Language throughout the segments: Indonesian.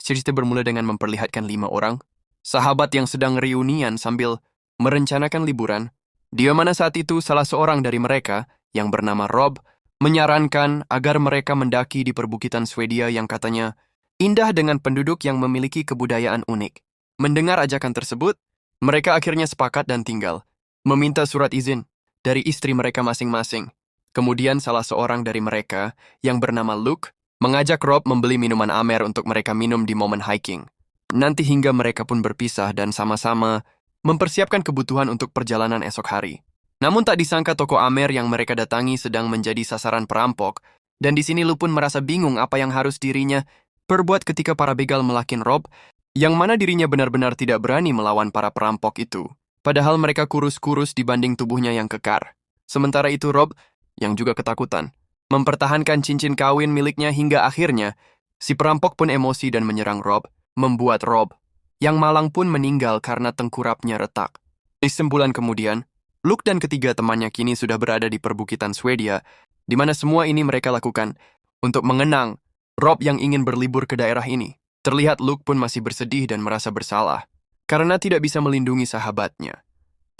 Cerita bermula dengan memperlihatkan 5 orang sahabat yang sedang reunian sambil merencanakan liburan, di mana saat itu salah seorang dari mereka, yang bernama Rob, menyarankan agar mereka mendaki di perbukitan Swedia yang katanya indah dengan penduduk yang memiliki kebudayaan unik. Mendengar ajakan tersebut, mereka akhirnya sepakat dan tinggal, meminta surat izin dari istri mereka masing-masing. Kemudian salah seorang dari mereka, yang bernama Luke, mengajak Rob membeli minuman Amer untuk mereka minum di momen hiking. Nanti hingga mereka pun berpisah dan sama-sama mempersiapkan kebutuhan untuk perjalanan esok hari. Namun tak disangka toko Amer yang mereka datangi sedang menjadi sasaran perampok, dan di sini Luke pun merasa bingung apa yang harus dirinya perbuat ketika para begal melakin Rob, yang mana dirinya benar-benar tidak berani melawan para perampok itu. Padahal mereka kurus-kurus dibanding tubuhnya yang kekar. Sementara itu Rob, yang juga ketakutan, mempertahankan cincin kawin miliknya hingga akhirnya si perampok pun emosi dan menyerang Rob, membuat Rob, yang malang pun meninggal karena tengkurapnya retak. Di sebulan kemudian, Luke dan ketiga temannya kini sudah berada di perbukitan Swedia, di mana semua ini mereka lakukan untuk mengenang Rob yang ingin berlibur ke daerah ini. Terlihat Luke pun masih bersedih dan merasa bersalah karena tidak bisa melindungi sahabatnya.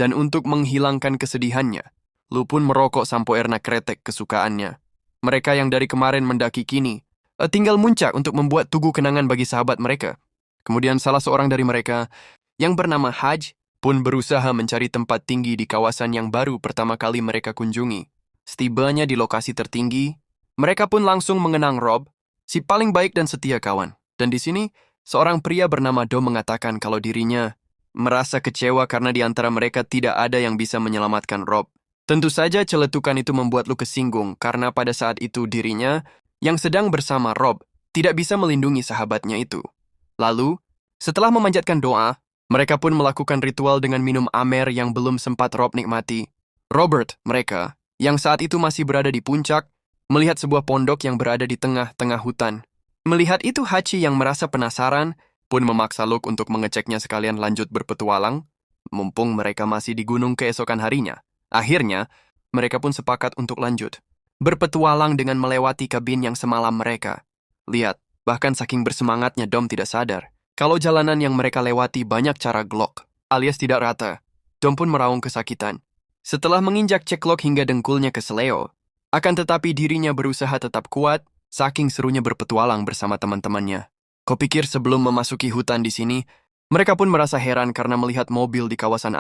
Dan untuk menghilangkan kesedihannya, Luke pun merokok sampo erna kretek kesukaannya. Mereka yang dari kemarin mendaki kini tinggal muncak untuk membuat tugu kenangan bagi sahabat mereka. Kemudian salah seorang dari mereka, yang bernama Haj, pun berusaha mencari tempat tinggi di kawasan yang baru pertama kali mereka kunjungi. Setibanya di lokasi tertinggi, mereka pun langsung mengenang Rob, si paling baik dan setia kawan. Dan di sini, seorang pria bernama Dom mengatakan kalau dirinya merasa kecewa karena di antara mereka tidak ada yang bisa menyelamatkan Rob. Tentu saja celetukan itu membuat Luke kesinggung karena pada saat itu dirinya, yang sedang bersama Rob, tidak bisa melindungi sahabatnya itu. Lalu, setelah memanjatkan doa, mereka pun melakukan ritual dengan minum Amer yang belum sempat Rob nikmati. Robert, mereka, yang saat itu masih berada di puncak, melihat sebuah pondok yang berada di tengah-tengah hutan. Melihat itu Hachi yang merasa penasaran, pun memaksa Luke untuk mengeceknya sekalian lanjut berpetualang, mumpung mereka masih di gunung keesokan harinya. Akhirnya, mereka pun sepakat untuk lanjut berpetualang dengan melewati kabin yang semalam mereka. Lihat, bahkan saking bersemangatnya Dom tidak sadar kalau jalanan yang mereka lewati banyak cara glok, alias tidak rata. Dom pun meraung kesakitan setelah menginjak ceklok hingga dengkulnya keseleo. Akan tetapi dirinya berusaha tetap kuat, saking serunya berpetualang bersama teman-temannya. Kau pikir sebelum memasuki hutan di sini, mereka pun merasa heran karena melihat mobil di kawasan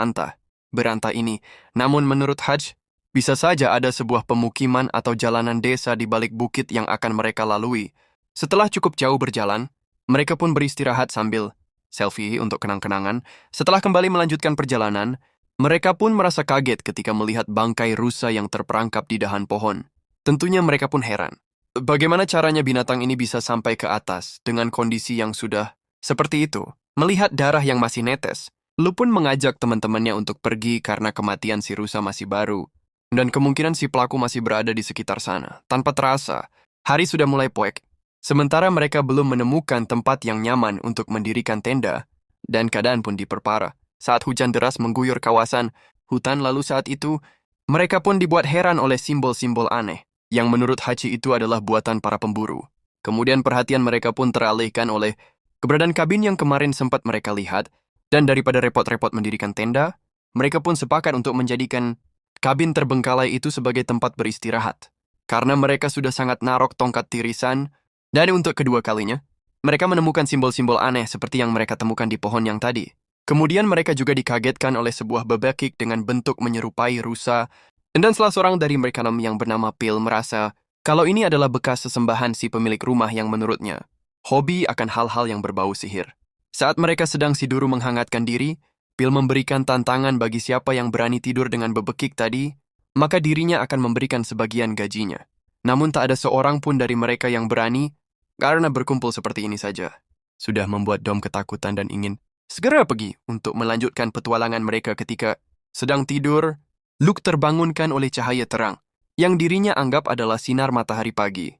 berantah ini. Namun menurut Haj, bisa saja ada sebuah pemukiman atau jalanan desa di balik bukit yang akan mereka lalui. Setelah cukup jauh berjalan, mereka pun beristirahat sambil selfie untuk kenang-kenangan. Setelah kembali melanjutkan perjalanan, mereka pun merasa kaget ketika melihat bangkai rusa yang terperangkap di dahan pohon. Tentunya mereka pun heran. Bagaimana caranya binatang ini bisa sampai ke atas dengan kondisi yang sudah seperti itu? Melihat darah yang masih netes, Lu pun mengajak teman-temannya untuk pergi karena kematian si rusa masih baru. Dan kemungkinan si pelaku masih berada di sekitar sana. Tanpa terasa, hari sudah mulai poek. Sementara mereka belum menemukan tempat yang nyaman untuk mendirikan tenda, dan keadaan pun diperparah saat hujan deras mengguyur kawasan hutan. Lalu saat itu, mereka pun dibuat heran oleh simbol-simbol aneh, yang menurut Hachi itu adalah buatan para pemburu. Kemudian perhatian mereka pun teralihkan oleh keberadaan kabin yang kemarin sempat mereka lihat, dan daripada repot-repot mendirikan tenda, mereka pun sepakat untuk menjadikan kabin terbengkalai itu sebagai tempat beristirahat. Karena mereka sudah sangat narok tongkat tirisan, dan untuk kedua kalinya, mereka menemukan simbol-simbol aneh seperti yang mereka temukan di pohon yang tadi. Kemudian mereka juga dikagetkan oleh sebuah bebekik dengan bentuk menyerupai rusa, dan salah seorang dari mereka yang bernama Phil merasa kalau ini adalah bekas sesembahan si pemilik rumah yang menurutnya hobi akan hal-hal yang berbau sihir. Saat mereka sedang siduru menghangatkan diri, Phil memberikan tantangan bagi siapa yang berani tidur dengan bebekik tadi, maka dirinya akan memberikan sebagian gajinya. Namun tak ada seorang pun dari mereka yang berani, karena berkumpul seperti ini saja sudah membuat Dom ketakutan dan ingin segera pergi untuk melanjutkan petualangan mereka. Ketika sedang tidur, Luke terbangunkan oleh cahaya terang, yang dirinya anggap adalah sinar matahari pagi.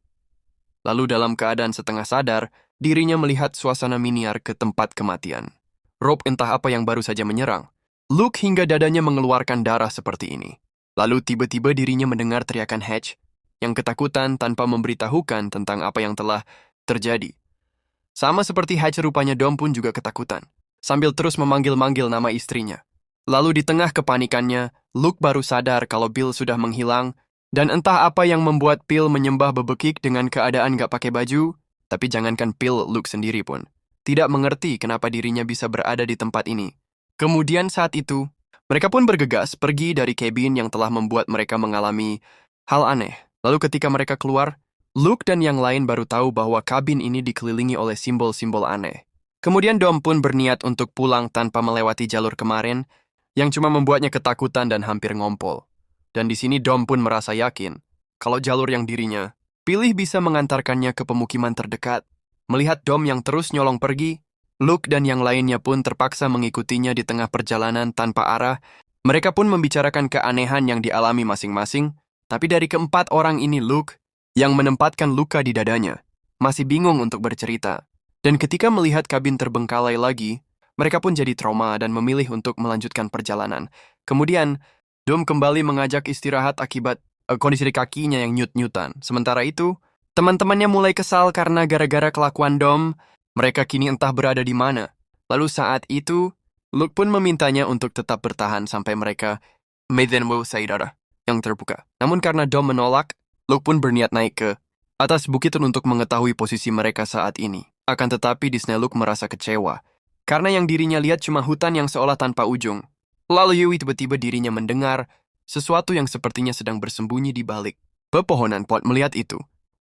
Lalu dalam keadaan setengah sadar, dirinya melihat suasana miniar ke tempat kematian. Rob entah apa yang baru saja menyerang. Luke hingga dadanya mengeluarkan darah seperti ini. Lalu tiba-tiba dirinya mendengar teriakan Hatch, yang ketakutan tanpa memberitahukan tentang apa yang telah terjadi. Sama seperti Hatch, rupanya Dom pun juga ketakutan, sambil terus memanggil-manggil nama istrinya. Lalu di tengah kepanikannya, Luke baru sadar kalau Bill sudah menghilang, dan entah apa yang membuat Bill menyembah bebekik dengan keadaan gak pakai baju, tapi jangankan Bill, Luke sendiri pun tidak mengerti kenapa dirinya bisa berada di tempat ini. Kemudian saat itu, mereka pun bergegas pergi dari kabin yang telah membuat mereka mengalami hal aneh. Lalu ketika mereka keluar, Luke dan yang lain baru tahu bahwa kabin ini dikelilingi oleh simbol-simbol aneh. Kemudian Dom pun berniat untuk pulang tanpa melewati jalur kemarin, yang cuma membuatnya ketakutan dan hampir ngompol. Dan di sini Dom pun merasa yakin kalau jalur yang dirinya pilih bisa mengantarkannya ke pemukiman terdekat. Melihat Dom yang terus nyolong pergi, Luke dan yang lainnya pun terpaksa mengikutinya di tengah perjalanan tanpa arah. Mereka pun membicarakan keanehan yang dialami masing-masing, tapi dari keempat orang ini Luke, yang menempatkan luka di dadanya, masih bingung untuk bercerita. Dan ketika melihat kabin terbengkalai lagi, mereka pun jadi trauma dan memilih untuk melanjutkan perjalanan. Kemudian, Dom kembali mengajak istirahat akibat kondisi kakinya yang nyut-nyutan. Sementara itu, teman-temannya mulai kesal karena gara-gara kelakuan Dom, mereka kini entah berada di mana. Lalu saat itu, Luke pun memintanya untuk tetap bertahan sampai mereka Maiden Saidara yang terbuka. Namun karena Dom menolak, Luke pun berniat naik ke atas bukit untuk mengetahui posisi mereka saat ini. Akan tetapi di sana Luke merasa kecewa, karena yang dirinya lihat cuma hutan yang seolah tanpa ujung. Lalu Yui tiba-tiba dirinya mendengar sesuatu yang sepertinya sedang bersembunyi di balik pepohonan pot. Melihat itu,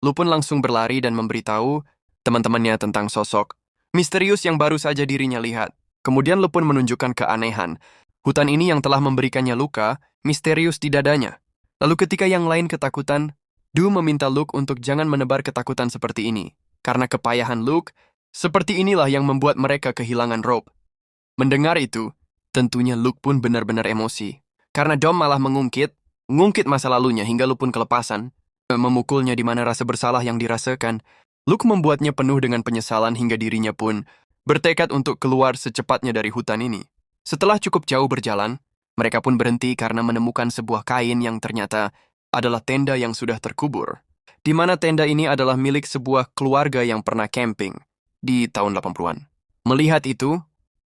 Luke pun langsung berlari dan memberitahu teman-temannya tentang sosok misterius yang baru saja dirinya lihat. Kemudian Luke pun menunjukkan keanehan hutan ini yang telah memberikannya luka misterius di dadanya. Lalu ketika yang lain ketakutan, Du meminta Luke untuk jangan menebar ketakutan seperti ini. Karena kepayahan Luke, seperti inilah yang membuat mereka kehilangan Rob. Mendengar itu, tentunya Luke pun benar-benar emosi. Karena Dom malah ngungkit masa lalunya hingga Luke pun kelepasan, memukulnya di mana rasa bersalah yang dirasakan. Luke membuatnya penuh dengan penyesalan hingga dirinya pun bertekad untuk keluar secepatnya dari hutan ini. Setelah cukup jauh berjalan, mereka pun berhenti karena menemukan sebuah kain yang ternyata adalah tenda yang sudah terkubur, di mana tenda ini adalah milik sebuah keluarga yang pernah camping di tahun 80-an. Melihat itu,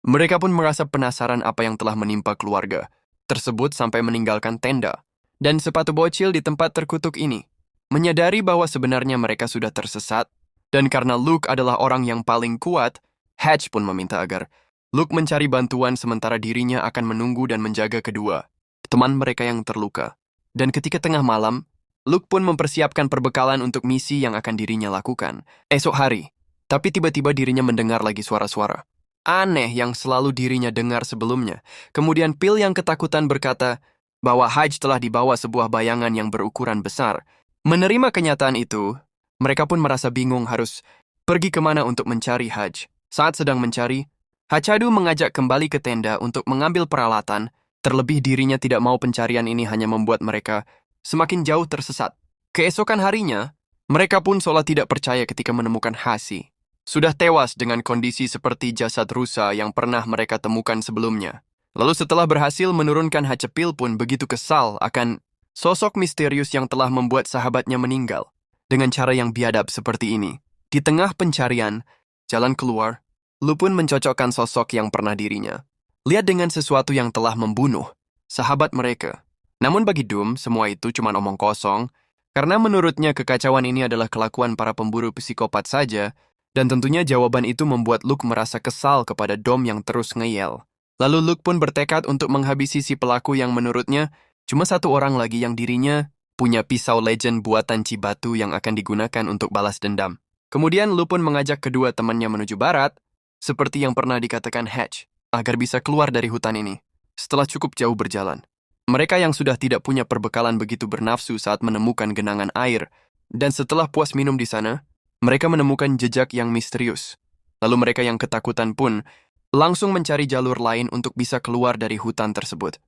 mereka pun merasa penasaran apa yang telah menimpa keluarga tersebut sampai meninggalkan tenda dan sepatu bocil di tempat terkutuk ini. Menyadari bahwa sebenarnya mereka sudah tersesat, dan karena Luke adalah orang yang paling kuat, Hatch pun meminta agar Luke mencari bantuan sementara dirinya akan menunggu dan menjaga kedua teman mereka yang terluka. Dan ketika tengah malam, Luke pun mempersiapkan perbekalan untuk misi yang akan dirinya lakukan esok hari. Tapi tiba-tiba dirinya mendengar lagi suara-suara aneh yang selalu dirinya dengar sebelumnya. Kemudian Phil yang ketakutan berkata bahwa Hajj telah dibawa sebuah bayangan yang berukuran besar. Menerima kenyataan itu, mereka pun merasa bingung harus pergi kemana untuk mencari Hajj. Saat sedang mencari, Hachadu mengajak kembali ke tenda untuk mengambil peralatan. Terlebih dirinya tidak mau pencarian ini hanya membuat mereka semakin jauh tersesat. Keesokan harinya, mereka pun seolah tidak percaya ketika menemukan Hasi sudah tewas dengan kondisi seperti jasad rusa yang pernah mereka temukan sebelumnya. Lalu setelah berhasil menurunkan Hacepil pun begitu kesal akan sosok misterius yang telah membuat sahabatnya meninggal dengan cara yang biadab seperti ini. Di tengah pencarian jalan keluar, Lu pun mencocokkan sosok yang pernah dirinya lihat dengan sesuatu yang telah membunuh sahabat mereka. Namun bagi Doom, semua itu cuma omong kosong, karena menurutnya kekacauan ini adalah kelakuan para pemburu psikopat saja, dan tentunya jawaban itu membuat Luke merasa kesal kepada Dom yang terus ngeyel. Lalu Luke pun bertekad untuk menghabisi si pelaku yang menurutnya cuma satu orang lagi yang dirinya punya pisau legend buatan Cibatu yang akan digunakan untuk balas dendam. Kemudian Luke pun mengajak kedua temannya menuju barat, seperti yang pernah dikatakan Hatch, agar bisa keluar dari hutan ini. Setelah cukup jauh berjalan, mereka yang sudah tidak punya perbekalan begitu bernafsu saat menemukan genangan air, dan setelah puas minum di sana, mereka menemukan jejak yang misterius. Lalu mereka yang ketakutan pun langsung mencari jalur lain untuk bisa keluar dari hutan tersebut.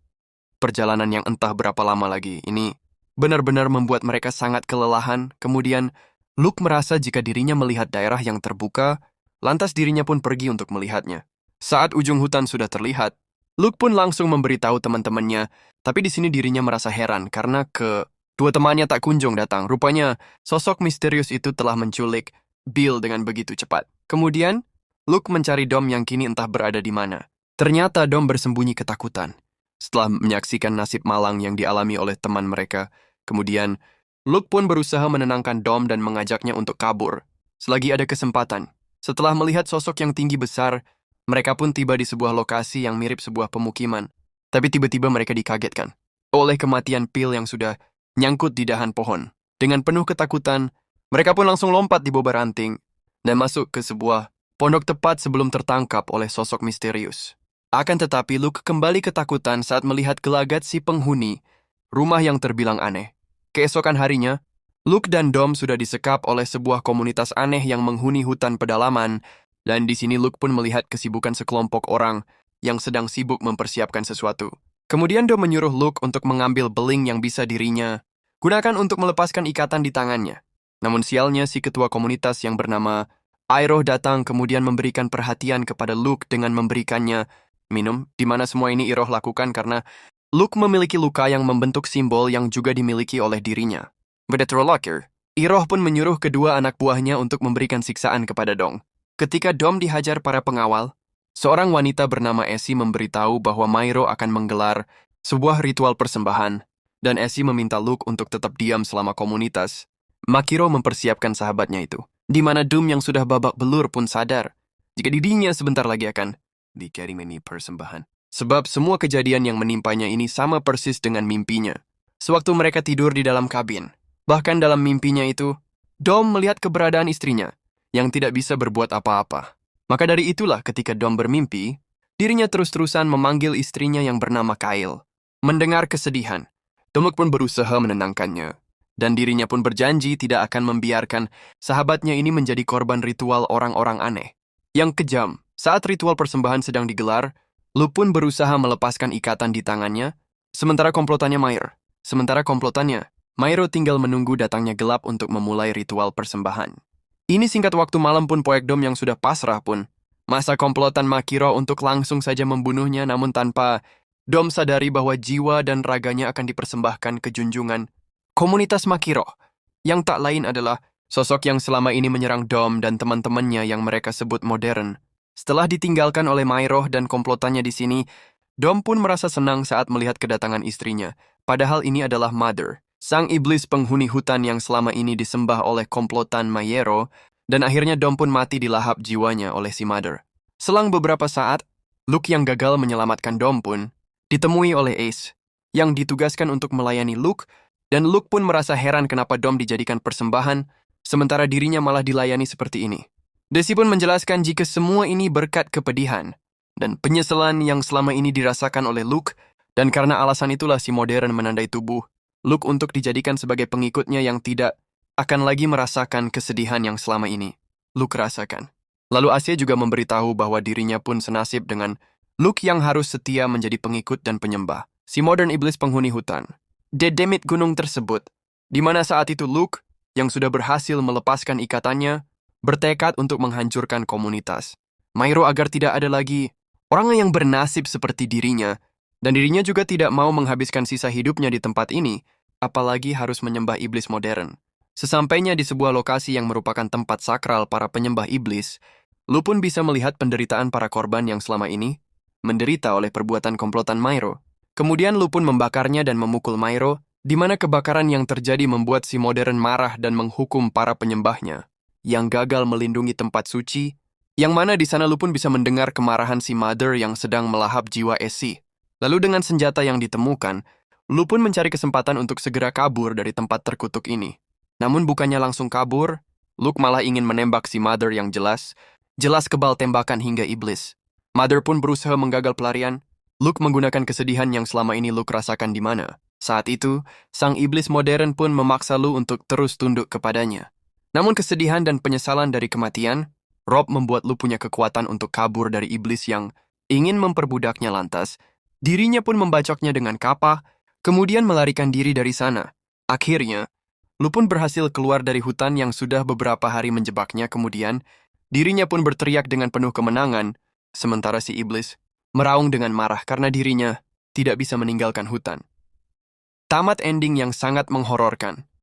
Perjalanan yang entah berapa lama lagi ini benar-benar membuat mereka sangat kelelahan. Kemudian Luke merasa jika dirinya melihat daerah yang terbuka, lantas dirinya pun pergi untuk melihatnya. Saat ujung hutan sudah terlihat, Luke pun langsung memberitahu teman-temannya, tapi di sini dirinya merasa heran karena kedua temannya tak kunjung datang. Rupanya, sosok misterius itu telah menculik Bill dengan begitu cepat. Kemudian, Luke mencari Dom yang kini entah berada di mana. Ternyata Dom bersembunyi ketakutan. Setelah menyaksikan nasib malang yang dialami oleh teman mereka, kemudian Luke pun berusaha menenangkan Dom dan mengajaknya untuk kabur. Selagi ada kesempatan, setelah melihat sosok yang tinggi besar, mereka pun tiba di sebuah lokasi yang mirip sebuah pemukiman. Tapi tiba-tiba mereka dikagetkan oleh kematian Phil yang sudah nyangkut di dahan pohon. Dengan penuh ketakutan, mereka pun langsung lompat di bawah ranting dan masuk ke sebuah pondok tepat sebelum tertangkap oleh sosok misterius. Akan tetapi Luke kembali ketakutan saat melihat gelagat si penghuni rumah yang terbilang aneh. Keesokan harinya, Luke dan Dom sudah disekap oleh sebuah komunitas aneh yang menghuni hutan pedalaman, dan di sini Luke pun melihat kesibukan sekelompok orang yang sedang sibuk mempersiapkan sesuatu. Kemudian Dom menyuruh Luke untuk mengambil beling yang bisa dirinya gunakan untuk melepaskan ikatan di tangannya. Namun sialnya si ketua komunitas yang bernama Iroh datang kemudian memberikan perhatian kepada Luke dengan memberikannya minum, di mana semua ini Iroh lakukan karena Luke memiliki luka yang membentuk simbol yang juga dimiliki oleh dirinya. Betul Locker, Iroh pun menyuruh kedua anak buahnya untuk memberikan siksaan kepada Dom. Ketika Dom dihajar para pengawal, seorang wanita bernama Essie memberitahu bahwa Myro akan menggelar sebuah ritual persembahan, dan Essie meminta Luke untuk tetap diam selama komunitas. Makiro mempersiapkan sahabatnya itu, di mana Doom yang sudah babak belur pun sadar jika dirinya sebentar lagi akan dikirim ini persembahan. Sebab semua kejadian yang menimpanya ini sama persis dengan mimpinya. Sewaktu mereka tidur di dalam kabin, bahkan dalam mimpinya itu, Dom melihat keberadaan istrinya yang tidak bisa berbuat apa-apa. Maka dari itulah ketika Dom bermimpi, dirinya terus-terusan memanggil istrinya yang bernama Kyle. Mendengar kesedihan, Dom pun berusaha menenangkannya. Dan dirinya pun berjanji tidak akan membiarkan sahabatnya ini menjadi korban ritual orang-orang aneh. Yang kejam, saat ritual persembahan sedang digelar, Luke pun berusaha melepaskan ikatan di tangannya, sementara komplotannya Myro tinggal menunggu datangnya gelap untuk memulai ritual persembahan. Ini singkat waktu malam pun Poek Dom yang sudah pasrah pun masa komplotan Makiro untuk langsung saja membunuhnya, namun tanpa Dom sadari bahwa jiwa dan raganya akan dipersembahkan ke junjungan komunitas Makiro, yang tak lain adalah sosok yang selama ini menyerang Dom dan teman-temannya yang mereka sebut modern. Setelah ditinggalkan oleh Myro dan komplotannya di sini, Dom pun merasa senang saat melihat kedatangan istrinya. Padahal ini adalah Mother, sang iblis penghuni hutan yang selama ini disembah oleh komplotan Mayero, dan akhirnya Dom pun mati dilahap jiwanya oleh si Mother. Selang beberapa saat, Luke yang gagal menyelamatkan Dom pun ditemui oleh Ace, yang ditugaskan untuk melayani Luke, dan Luke pun merasa heran kenapa Dom dijadikan persembahan, sementara dirinya malah dilayani seperti ini. Desi pun menjelaskan jika semua ini berkat kepedihan dan penyesalan yang selama ini dirasakan oleh Luke, dan karena alasan itulah si modern menandai tubuh Luke untuk dijadikan sebagai pengikutnya yang tidak akan lagi merasakan kesedihan yang selama ini Luke rasakan. Lalu Asia juga memberitahu bahwa dirinya pun senasib dengan Luke yang harus setia menjadi pengikut dan penyembah si modern iblis penghuni hutan. Dedemit gunung tersebut, di mana saat itu Luke yang sudah berhasil melepaskan ikatannya, bertekad untuk menghancurkan komunitas Myro agar tidak ada lagi orang yang bernasib seperti dirinya, dan dirinya juga tidak mau menghabiskan sisa hidupnya di tempat ini, apalagi harus menyembah iblis modern. Sesampainya di sebuah lokasi yang merupakan tempat sakral para penyembah iblis, Lu pun bisa melihat penderitaan para korban yang selama ini menderita oleh perbuatan komplotan Myro. Kemudian Lu pun membakarnya dan memukul Myro, di mana kebakaran yang terjadi membuat si modern marah dan menghukum para penyembahnya yang gagal melindungi tempat suci, yang mana di sana Lu pun bisa mendengar kemarahan si Mother yang sedang melahap jiwa Essie. Lalu dengan senjata yang ditemukan, Lu pun mencari kesempatan untuk segera kabur dari tempat terkutuk ini. Namun bukannya langsung kabur, Luke malah ingin menembak si Mother yang jelas kebal tembakan hingga iblis. Mother pun berusaha menggagal pelarian. Luke menggunakan kesedihan yang selama ini Luke rasakan di mana. Saat itu, sang iblis modern pun memaksa Lu untuk terus tunduk kepadanya. Namun kesedihan dan penyesalan dari kematian, Rob membuat Lu punya kekuatan untuk kabur dari iblis yang ingin memperbudaknya lantas. Dirinya pun membacoknya dengan kapah, kemudian melarikan diri dari sana. Akhirnya, Lu pun berhasil keluar dari hutan yang sudah beberapa hari menjebaknya, kemudian dirinya pun berteriak dengan penuh kemenangan, sementara si iblis meraung dengan marah karena dirinya tidak bisa meninggalkan hutan. Tamat ending yang sangat menghororkan.